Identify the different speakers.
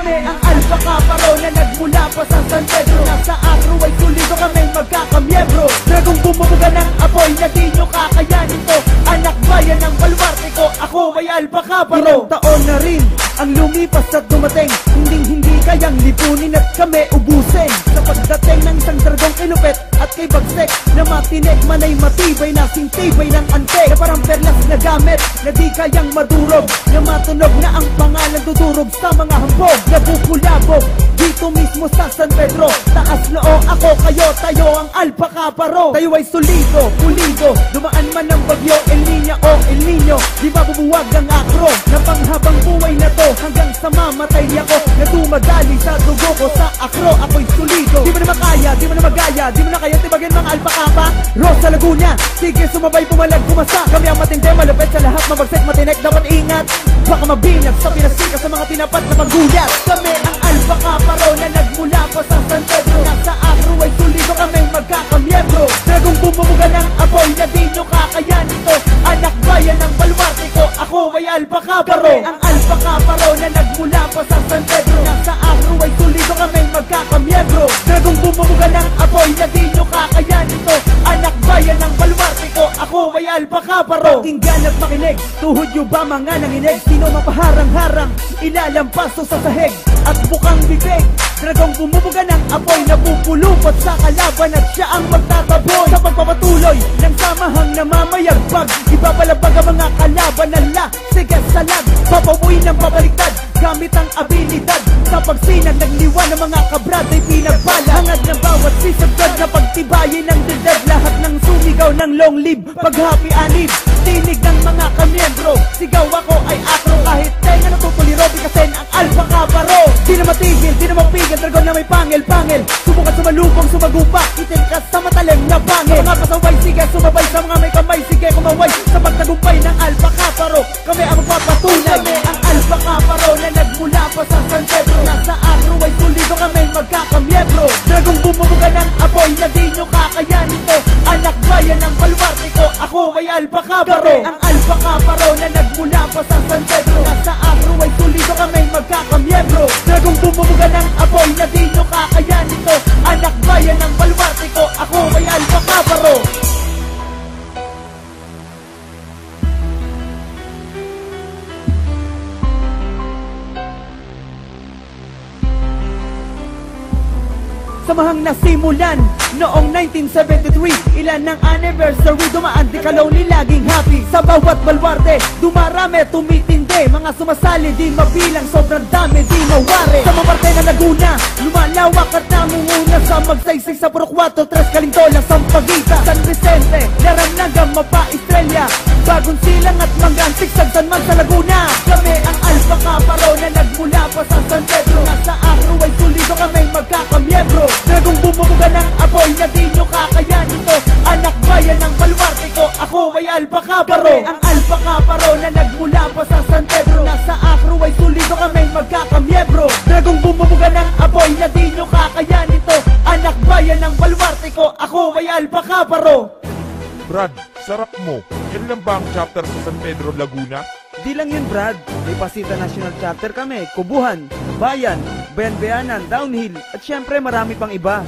Speaker 1: Kami ang Alpha Kaparo na nagmula pa sa San Pedro. Nasa Agro ay sulido kami magkakamiyembro. Dragong bumubuga ng apoy na di nyo kakayanin to. Anak bayan ng baluarte ko, ako ay Alpha Kaparo. Ilang taon na rin ang lumipas at dumating, hindi kayang lipunin at kami ubusin. Sa pagdating ng isang dragong kilupet at kay bagsek na matinik, manay matibay na sintibay ng antek, na parang perlas na gamit na di kayang madurog, na matunog na ang pangalan dudurog sa mga hambog. Nabubulabog dito mismo sa San Pedro. Taas noo ako, kayo, tayo ang Alpha Kaparo. Tayo ay solido, pulido, dumaan man ng bagyo, El Niño o El Niño, di ba bubuwag ang Agro na panghabang buhay na to hanggang sa mamatay ako, na dumadali sa dugo ko sa Agro. Ako'y solido, di mo na makaya, di mo na magaya, di mo na kaya tibagin mga Alpha Kapa. Rosa Laguna, sige sumabay, pumalag, pumasa. Kami ang matindi, malupit sa lahat, mabagsik, matinik, dapat ingat, baka mabinag sa pinasika sa mga tinapat na paggulat. Kami ang Alpha Kaparo na nagmula pa sa San Pedro. Nasa Agro ay sulido kami magkakamiyembro. Dragong bumubuga ng apoy na di nyo kakayanin to. Anak bayan ng baluarte ko, ako ay Alpha Kaparo. Kami ang Alpha Kaparo na nagmula pa sa San Pedro. Nasa Agro ay sulido kami magkakamiyembro. Dragong bumubuga ng apoy na di nyo kakayanin to. Anak bayan ng baluarte ko, ako ay Alpha Kaparo. Pakinggan at makinig, tuhod nyo ba mga nanginig? Sino mapaharang-harang, ilalampaso sa sahig at bukang bibig. Dragong bumubuga ng apoy na pupulupot sa kalaban at siya ang magtataboy. Sa pagpapatuloy ng samahang namamayagpag, ibabalabag ang mga kalaban na la, sige salag, papabuin ng pabaliktad gamit ang abilidad. Sa pagsinag nagliwan ng mga kabrad ay pinagbala, hangad ng bawat sisagdad na pagtibayin ng dildad. Lahat ng sumigaw ng long live, paghapi anib, tinig ng mga kamiyembro, sigaw ako ay Agro. Kahit tenga natutuliro, bikasin ang Alpha Kaparo. Di na matigil, di na mapigil, dragon na may pangil-pangil, subukan sumalubong, sumagupa, itin ka sa matalim na bangil. Mga pasaway, sige sumabay, sa mga may kamay, sige kumaway sa pagtagumpay ng Alpha Kaparo. Kami ang magpapatunay, kami ang Alpha Kaparo na nagmula pa sa San Pedro. Nasa Agro ay sulido kami magkakamiyembro. Dragong bumubuga ng apoy na di nyo kakayanin to. Anak bayan ng baluarte ko, ako ay Alpha Kaparo. Kami ang Alpha Kaparo na nagmula pa sa San Pedro. Nasa Agro ay sulido kami magkakamiyembro. Dragong bumubuga ng apoy na di nyo kakayanin to. Anak bayan ng baluarte ko, ako ay Alpha Kaparo. Samahang nasimulan noong 1973, ilan ng anniversary, dumaan di kaloni laging happy. Sa bawat baluarte, dumarami, tumitindi, mga sumasali di mabilang, sobrang dami di mawari. Sa mga parte ng Laguna, lumalawak at namumuna sa magsaysay sa Puro 4, 3 Kalintola, Sampaguita, San Vicente, Laranaga, Mapa, Estrella, Bagong Silang at Mangan, Sigsag, San Man sa Laguna. Kami ang Alpha Kaparo na nagmula pa sa San Pedro. Nasa Agro ay sulido kami magkakamiyembro. Dragong bumubuga ng apoy na di nyo kakayanin to. Anak bayan ng baluarte ko, ako ay Alpha Kaparo. Kami ang Alpha Kaparo na nagmula pa sa San Pedro. Nasa Agro ay sulido kami magkakamiyembro. Dragong bumubuga ng apoy na di nyo kakayanin to. Anak bayan ng baluarte ko, ako ay Alpha Kaparo.
Speaker 2: Brad, sarap mo. Yan lang ba ang chapter sa San Pedro, Laguna?
Speaker 3: Di lang yun, Brad. May Pasita National Chapter kami, Kubuhan, Bayan, Bayan-Bayanan, Downhill, at syempre marami pang iba.